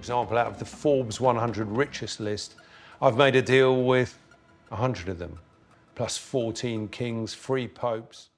example, out of the Forbes 100 richest list, I've made a deal with 100 of them, plus 14 kings, 3 popes.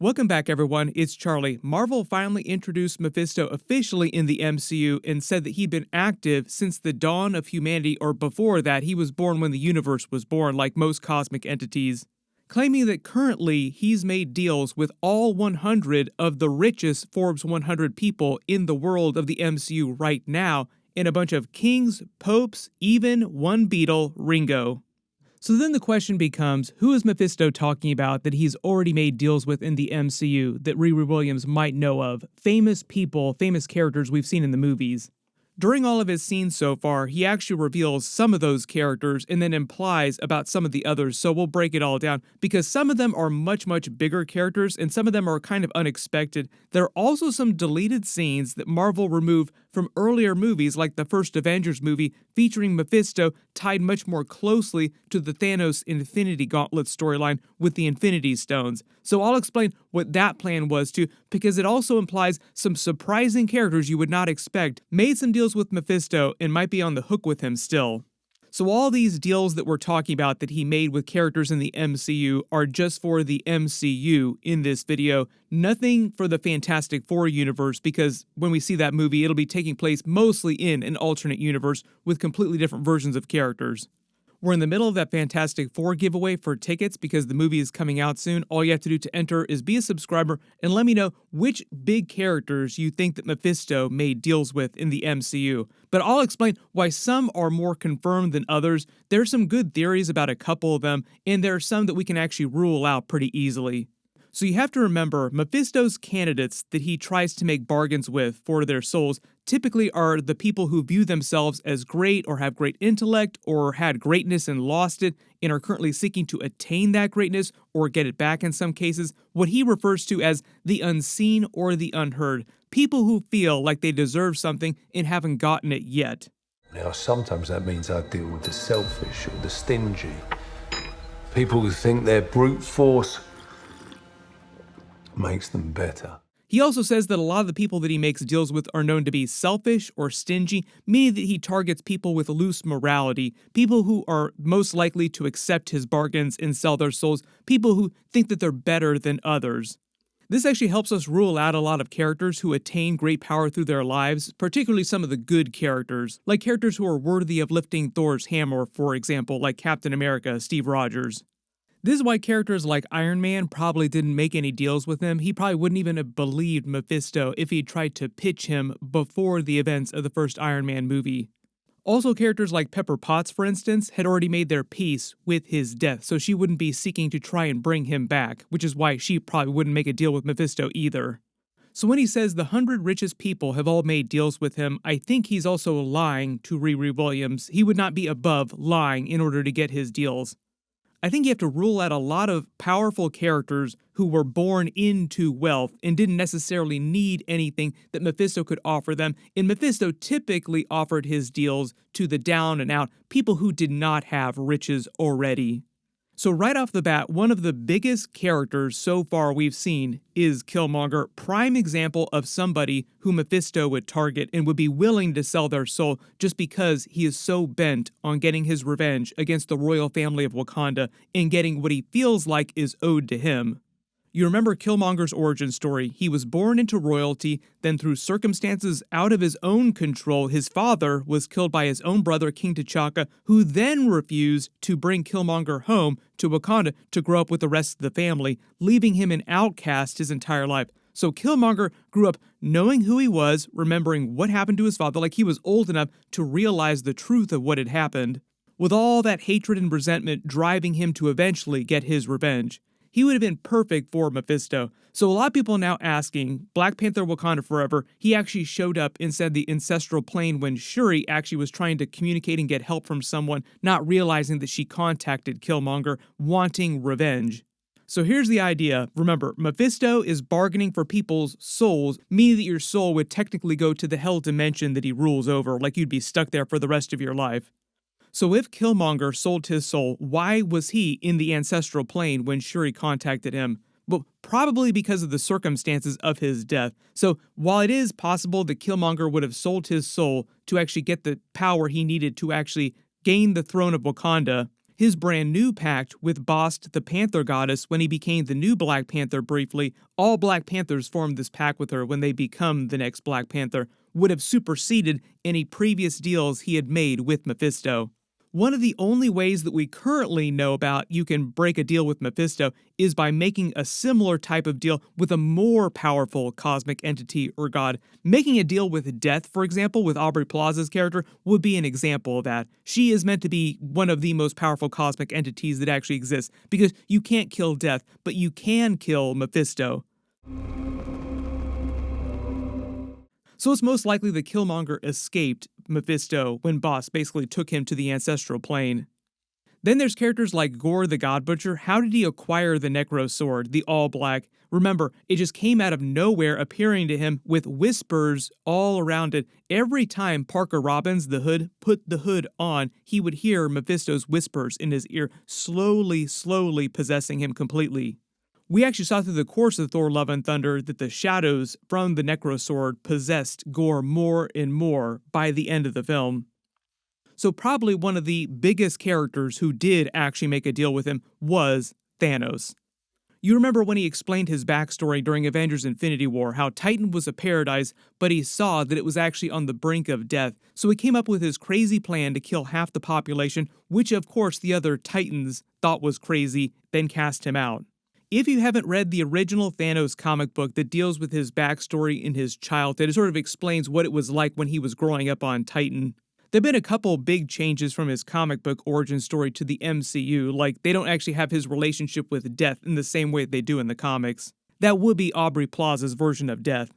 Welcome back, everyone. It's Charlie. Marvel finally introduced Mephisto officially in the MCU and said that he'd been active since the dawn of humanity, or before that. He was born when the universe was born, like most cosmic entities, claiming that currently he's made deals with all 100 of the richest Forbes 100 people in the world of the MCU right now, and a bunch of kings, popes, even one Beatle, Ringo. So then the question becomes, who is Mephisto talking about that he's already made deals with in the MCU that Riri Williams might know of? Famous people, famous characters we've seen in the movies. During all of his scenes so far, he actually reveals some of those characters and then implies about some of the others, so we'll break it all down, because some of them are much, much bigger characters, and some of them are kind of unexpected. There are also some deleted scenes that Marvel removed from earlier movies, like the first Avengers movie, featuring Mephisto tied much more closely to the Thanos Infinity Gauntlet storyline with the Infinity Stones. So I'll explain what that plan was too, because it also implies some surprising characters you would not expect made some deals with Mephisto and might be on the hook with him still. So all these deals that we're talking about that he made with characters in the MCU are just for the MCU in this video, nothing for the Fantastic Four universe, because when we see that movie, it'll be taking place mostly in an alternate universe with completely different versions of characters. We're in the middle of that Fantastic Four giveaway for tickets because the movie is coming out soon. All you have to do to enter is be a subscriber and let me know which big characters you think that Mephisto made deals with in the MCU. But I'll explain why some are more confirmed than others. There's some good theories about a couple of them, and there are some that we can actually rule out pretty easily. So you have to remember, Mephisto's candidates that he tries to make bargains with for their souls typically are the people who view themselves as great or have great intellect or had greatness and lost it and are currently seeking to attain that greatness or get it back in some cases, what he refers to as the unseen or the unheard, people who feel like they deserve something and haven't gotten it yet. Now, sometimes that means I deal with the selfish or the stingy, people who think their brute force makes them better. He also says that a lot of the people that he makes deals with are known to be selfish or stingy, meaning that he targets people with loose morality, people who are most likely to accept his bargains and sell their souls, people who think that they're better than others. This actually helps us rule out a lot of characters who attain great power through their lives, particularly some of the good characters, like characters who are worthy of lifting Thor's hammer, for example, like Captain America, Steve Rogers. This is why characters like Iron Man probably didn't make any deals with him. He probably wouldn't even have believed Mephisto if he tried to pitch him before the events of the first Iron Man movie. Also, characters like Pepper Potts, for instance, had already made their peace with his death, so she wouldn't be seeking to try and bring him back, which is why she probably wouldn't make a deal with Mephisto either. So when he says the 100 richest people have all made deals with him, I think he's also lying to Riri Williams. He would not be above lying in order to get his deals. I think you have to rule out a lot of powerful characters who were born into wealth and didn't necessarily need anything that Mephisto could offer them, and Mephisto typically offered his deals to the down and out, people who did not have riches already. So right off the bat, one of the biggest characters so far we've seen is Killmonger, prime example of somebody who Mephisto would target and would be willing to sell their soul just because he is so bent on getting his revenge against the royal family of Wakanda and getting what he feels like is owed to him. You remember Killmonger's origin story. He was born into royalty, then through circumstances out of his own control, his father was killed by his own brother, King T'Chaka, who then refused to bring Killmonger home to Wakanda to grow up with the rest of the family, leaving him an outcast his entire life. So Killmonger grew up knowing who he was, remembering what happened to his father, like he was old enough to realize the truth of what had happened, with all that hatred and resentment driving him to eventually get his revenge. He would have been perfect for Mephisto. So a lot of people are now asking, Black Panther Wakanda Forever, he actually showed up inside the ancestral plane when Shuri actually was trying to communicate and get help from someone, not realizing that she contacted Killmonger, wanting revenge. So here's the idea. Remember, Mephisto is bargaining for people's souls, meaning that your soul would technically go to the hell dimension that he rules over, like you'd be stuck there for the rest of your life. So if Killmonger sold his soul, why was he in the ancestral plane when Shuri contacted him? but probably because of the circumstances of his death. So while it is possible that Killmonger would have sold his soul to actually get the power he needed to actually gain the throne of Wakanda, his brand new pact with Bast the Panther goddess when he became the new Black Panther briefly, all Black Panthers formed this pact with her when they become the next Black Panther, would have superseded any previous deals he had made with Mephisto. One of the only ways that we currently know about you can break a deal with Mephisto is by making a similar type of deal with a more powerful cosmic entity or god. Making a deal with Death, for example, with Aubrey Plaza's character, would be an example of that. She is meant to be one of the most powerful cosmic entities that actually exists, because you can't kill Death, but you can kill Mephisto. So it's most likely that Killmonger escaped Mephisto when Bast basically took him to the ancestral plane. Then there's characters like Gore the God Butcher. How did he acquire the Necro Sword, the all-black? Remember, it just came out of nowhere, appearing to him with whispers all around it. Every time Parker Robbins, the Hood, put the hood on, he would hear Mephisto's whispers in his ear, slowly possessing him completely. We actually saw through the course of Thor Love and Thunder that the shadows from the Necro Sword possessed Gore more and more by the end of the film. So probably one of the biggest characters who did actually make a deal with him was Thanos. You remember when he explained his backstory during Avengers Infinity War, how Titan was a paradise, but he saw that it was actually on the brink of death. So he came up with his crazy plan to kill half the population, which of course the other Titans thought was crazy, then cast him out. If you haven't read the original Thanos comic book that deals with his backstory in his childhood, it sort of explains what it was like when he was growing up on Titan. There have been a couple big changes from his comic book origin story to the MCU, like they don't actually have his relationship with Death in the same way they do in the comics. That would be Aubrey Plaza's version of Death.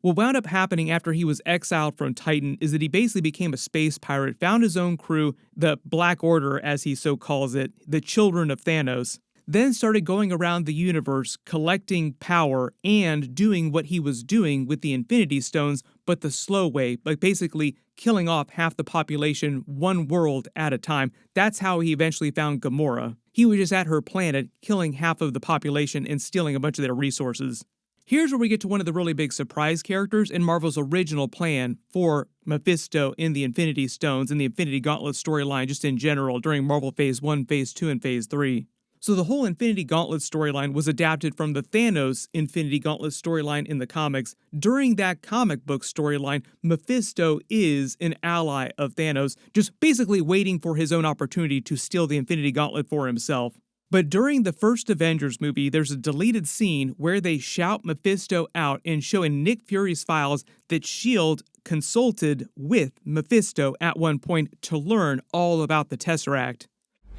What wound up happening after he was exiled from Titan is that he basically became a space pirate, found his own crew, the Black Order as he so calls it, the Children of Thanos, then started going around the universe collecting power and doing what he was doing with the Infinity Stones, but the slow way, like basically killing off half the population one world at a time. That's how he eventually found Gamora. He was just at her planet, killing half of the population and stealing a bunch of their resources. Here's where we get to one of the really big surprise characters in Marvel's original plan for Mephisto in the Infinity Stones and the Infinity Gauntlet storyline just in general during Marvel Phase 1, Phase 2, and Phase 3. So the whole Infinity Gauntlet storyline was adapted from the Thanos Infinity Gauntlet storyline in the comics. During that comic book storyline, Mephisto is an ally of Thanos, just basically waiting for his own opportunity to steal the Infinity Gauntlet for himself. But during the first Avengers movie, there's a deleted scene where they shout Mephisto out and show in Nick Fury's files that S.H.I.E.L.D. consulted with Mephisto at one point to learn all about the Tesseract.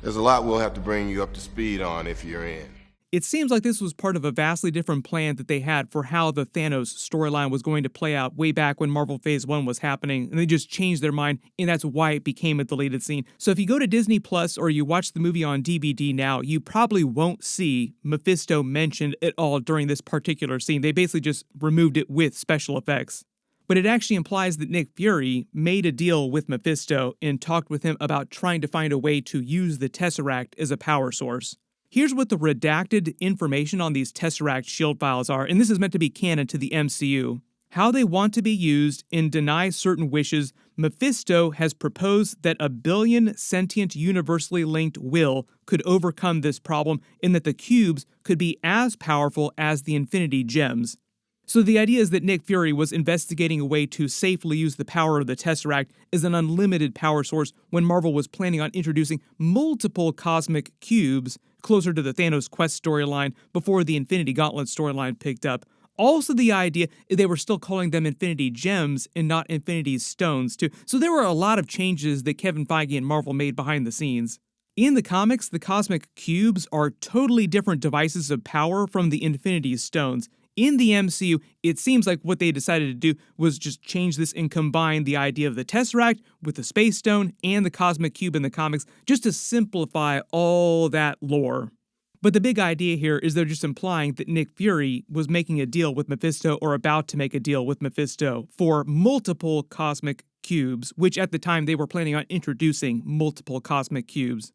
There's a lot we'll have to bring you up to speed on if you're in. It seems like this was part of a vastly different plan that they had for how the Thanos storyline was going to play out way back when Marvel Phase 1 was happening, and they just changed their mind, and that's why it became a deleted scene. So if you go to Disney Plus or you watch the movie on DVD now, you probably won't see Mephisto mentioned at all during this particular scene. They basically just removed it with special effects. But it actually implies that Nick Fury made a deal with Mephisto and talked with him about trying to find a way to use the Tesseract as a power source. Here's what the redacted information on these Tesseract S.H.I.E.L.D. files are, and this is meant to be canon to the MCU. How they want to be used and deny certain wishes. Mephisto has proposed that 1 billion sentient universally linked will could overcome this problem, and that the cubes could be as powerful as the Infinity Gems. So the idea is that Nick Fury was investigating a way to safely use the power of the Tesseract as an unlimited power source when Marvel was planning on introducing multiple cosmic cubes closer to the Thanos Quest storyline before the Infinity Gauntlet storyline picked up. Also the idea they were still calling them Infinity Gems and not Infinity Stones too. So there were a lot of changes that Kevin Feige and Marvel made behind the scenes. In the comics, the cosmic cubes are totally different devices of power from the Infinity Stones. In the MCU, it seems like what they decided to do was just change this and combine the idea of the Tesseract with the Space Stone and the Cosmic Cube in the comics just to simplify all that lore. But the big idea here is they're just implying that Nick Fury was making a deal with Mephisto or about to make a deal with Mephisto for multiple cosmic cubes, which at the time they were planning on introducing multiple cosmic cubes.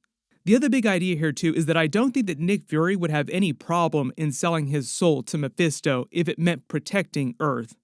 The other big idea here too is that I don't think that Nick Fury would have any problem in selling his soul to Mephisto if it meant protecting Earth.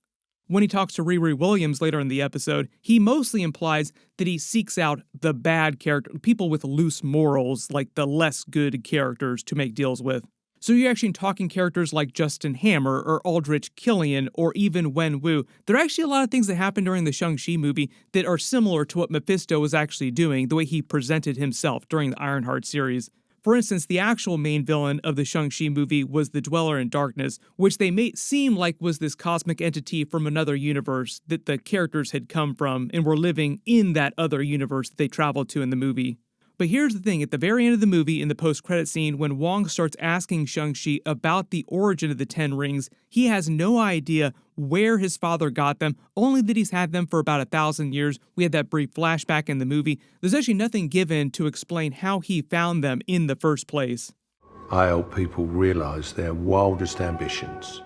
When he talks to Riri Williams later in the episode, he mostly implies that he seeks out the bad character, people with loose morals, like the less good characters to make deals with. So you're actually talking characters like Justin Hammer or Aldrich Killian or even Wen Wu. There are actually a lot of things that happened during the Shang-Chi movie that are similar to what Mephisto was actually doing, the way he presented himself during the Ironheart series. For instance, the actual main villain of the Shang-Chi movie was the Dweller in Darkness, which they made seem like was this cosmic entity from another universe that the characters had come from and were living in that other universe that they traveled to in the movie. But here's the thing, at the very end of the movie, in the post-credit scene, when Wong starts asking Shang-Chi about the origin of the 10 rings, he has no idea where his father got them, only that he's had them for about 1,000 years. We had that brief flashback in the movie. There's actually nothing given to explain how he found them in the first place. I help people realize their wildest ambitions.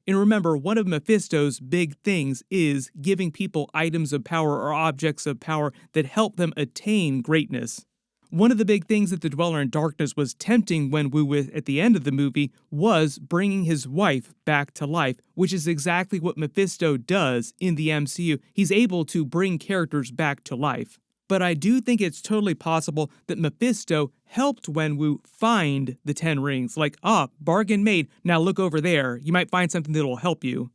And remember, one of Mephisto's big things is giving people items of power or objects of power that help them attain greatness. One of the big things that the Dweller in Darkness was tempting Wen Wu with at the end of the movie was bringing his wife back to life, which is exactly what Mephisto does in the MCU. He's able to bring characters back to life. But I do think it's totally possible that Mephisto helped Wen Wu find the 10 rings. Like, bargain made, now look over there, you might find something that'll help you.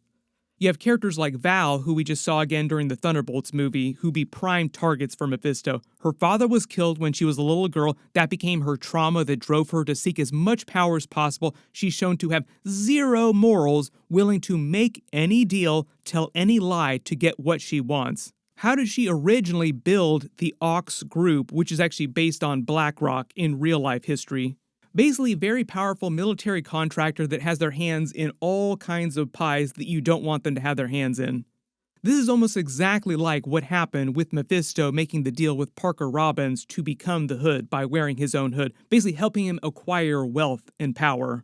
You have characters like Val, who we just saw again during the Thunderbolts movie, who be prime targets for Mephisto. Her father was killed when she was a little girl. That became her trauma that drove her to seek as much power as possible. She's shown to have zero morals, willing to make any deal, tell any lie to get what she wants. How did she originally build the Ox Group, which is actually based on BlackRock in real-life history? Basically, a very powerful military contractor that has their hands in all kinds of pies that you don't want them to have their hands in. This is almost exactly like what happened with Mephisto making the deal with Parker Robbins to become the Hood by wearing his own hood, basically helping him acquire wealth and power.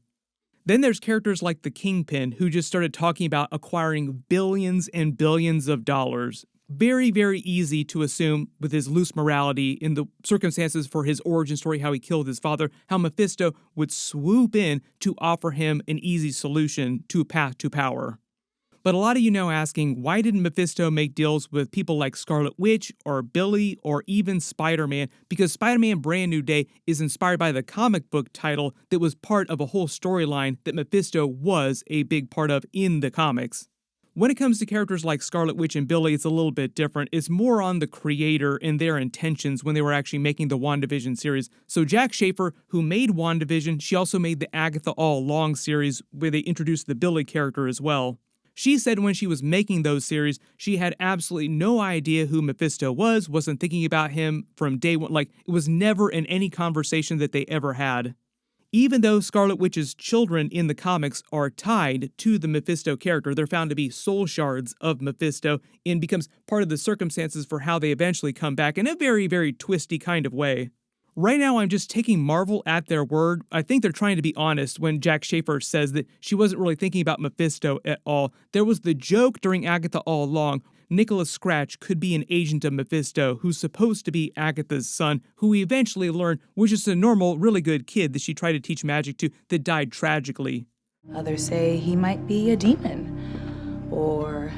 Then there's characters like the Kingpin, who just started talking about acquiring billions and billions of dollars. Very, very easy to assume with his loose morality in the circumstances for his origin story, how he killed his father, how Mephisto would swoop in to offer him an easy solution to a path to power. But a lot of you know asking, why didn't Mephisto make deals with people like Scarlet Witch or Billy or even Spider-Man? Because Spider-Man Brand New Day is inspired by the comic book title that was part of a whole storyline that Mephisto was a big part of in the comics. When it comes to characters like Scarlet Witch and Billy, it's a little bit different. It's more on the creator and their intentions when they were actually making the WandaVision series. So Jack Schaefer, who made WandaVision, she also made the Agatha All Along series where they introduced the Billy character as well. She said when she was making those series, she had absolutely no idea who Mephisto was, wasn't thinking about him from day one. Like, it was never in any conversation that they ever had. Even though Scarlet Witch's children in the comics are tied to the Mephisto character, they're found to be soul shards of Mephisto and becomes part of the circumstances for how they eventually come back in a very, very twisty kind of way. Right now, I'm just taking Marvel at their word. I think they're trying to be honest when Jack Schaefer says that she wasn't really thinking about Mephisto at all. There was the joke during Agatha All Along. Nicholas Scratch could be an agent of Mephisto who's supposed to be Agatha's son, who we eventually learn was just a normal, really good kid that she tried to teach magic to that died tragically. Others say he might be a demon or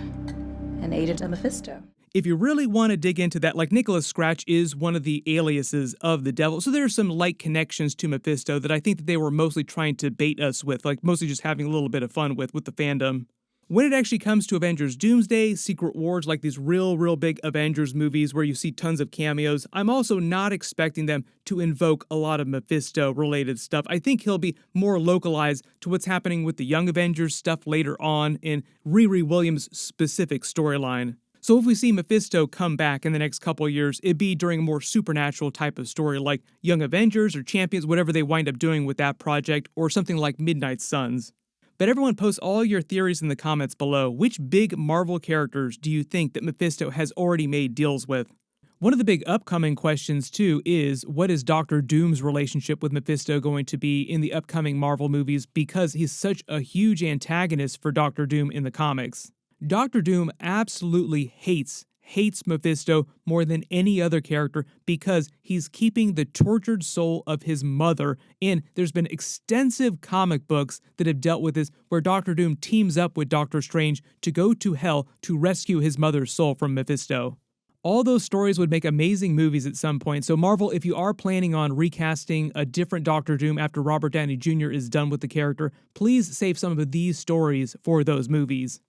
an agent of Mephisto. If you really want to dig into that, like Nicholas Scratch is one of the aliases of the devil, so there are some light connections to Mephisto that I think that they were mostly trying to bait us with, like mostly just having a little bit of fun with the fandom. When it actually comes to Avengers Doomsday, Secret Wars, like these real big Avengers movies where you see tons of cameos, I'm also not expecting them to invoke a lot of Mephisto-related stuff. I think he'll be more localized to what's happening with the Young Avengers stuff later on in Riri Williams' specific storyline. So if we see Mephisto come back in the next couple of years, it'd be during a more supernatural type of story like Young Avengers or Champions, whatever they wind up doing with that project, or something like Midnight Suns. But everyone post all your theories in the comments below. Which big Marvel characters do you think that Mephisto has already made deals with? One of the big upcoming questions, too, is what is Doctor Doom's relationship with Mephisto going to be in the upcoming Marvel movies, because he's such a huge antagonist for Doctor Doom in the comics. Doctor Doom absolutely hates hates Mephisto more than any other character because he's keeping the tortured soul of his mother. And there's been extensive comic books that have dealt with this, where Doctor Doom teams up with Doctor Strange to go to hell to rescue his mother's soul from Mephisto. All those stories would make amazing movies at some point, so Marvel, if you are planning on recasting a different Doctor Doom after Robert Downey Jr. is done with the character, please save some of these stories for those movies.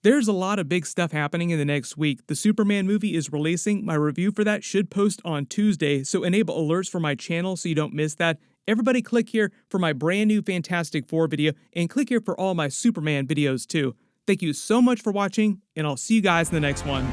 There's a lot of big stuff happening in the next week. The Superman movie is releasing. My review for that should post on Tuesday, so enable alerts for my channel so you don't miss that. Everybody click here for my brand new Fantastic Four video, and click here for all my Superman videos too. Thank you so much for watching, and I'll see you guys in the next one.